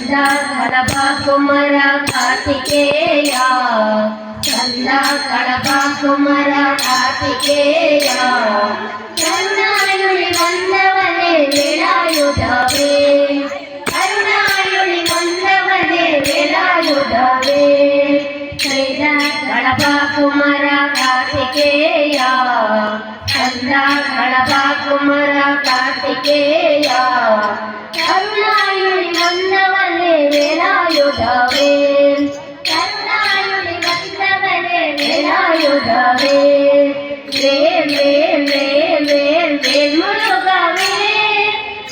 కందా కడప కుమర కార్తికేయ కందా కడప కుమర కార్తికేయ కరుణాయుని వందవనే వేలాయుధవే కరుణాయుని వందవనే వేలాయుధవే కందా కడప కుమర కార్తికేయ కందా కడప కుమర కార్తికేయ కరుణాయుని వందవనే వేలాయుధవే కరుణాయుని వందవనే వేలాయుధవే వేల్ వేల్ వేల్ వేల్ వేల్ మురుగవే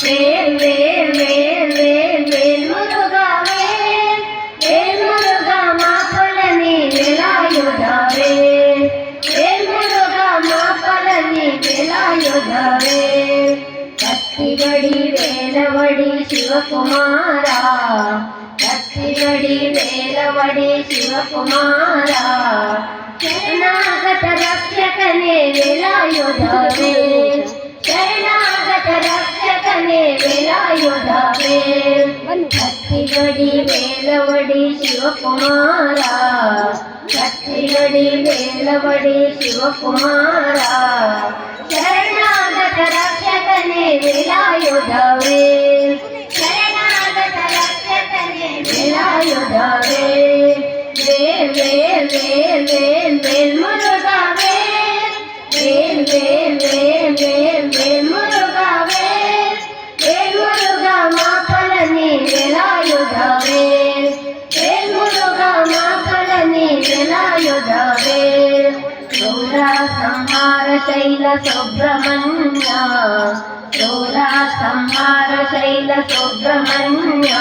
వేల్ వేల్ వేల్ వేల్ వేల్ మురుగవే వేల్ మురుగ మాపలని వేలాయుధవే వేల్ మురుగ మాపలని వేలాయుధవే కత్తిగడి వేలవడి శివకుమారా కత్తిగడి వేలవడి శివకుమారా శరణాగత రక్షకనే వేలాయుధవే శరణాగత రక్షకనే వేలాయుధవే కత్తిగడి వేలవడి శివకుమారా కత్తిగడి వేలవడి శివకుమారా శరణాగత రక్షకనే వేలాయుధవే శరణాగత రక్షకనే వేలాయుధవే వేల్ వేల్ వేల్ వేల్ వేల్ మురుగవే వేల్ వేల్ వేల్ వేల్ వేల్ మురుగవే వేల్ మురుగ మాపలని వేలాయుధవే వేల్ మురుగ మాపలని వేలాయుధవే శూరా సంహార శైల సుబ్రహ్మణ్య శూరా సంహార శైల సుబ్రహ్మణ్య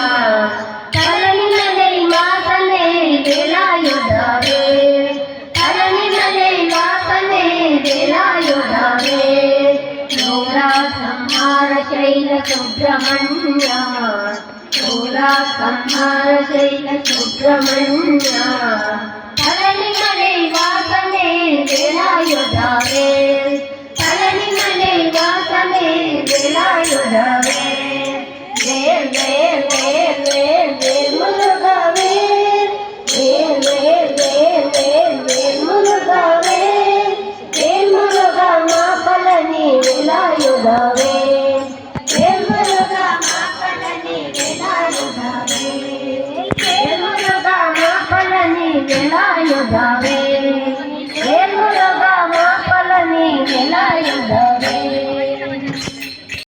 తలనిమలై వాసనే వేలాయుధవే తలనిమలై వాసనే వేలాయుధవే శూరా సంహార శైల సుబ్రహ్మణ్య శూరా సంహార శైల సుబ్రహ్మణ్య తలనిమలై వాసనే వేలాయుధవే తలనిమలై వాసనే వేలాయుధవే వేల్ వేల్ వేల్ వేల్ వేల్ మురుగవే వేల్ వేల్ వేల్ వేల్ వేల్ మురుగవే వేల్ మురుగ మాపలని వేలాయుధవే వేల్ మురుగ మాపలని వేలాయుధవే వేల్ మురుగ మాపలని వేలాయుధవే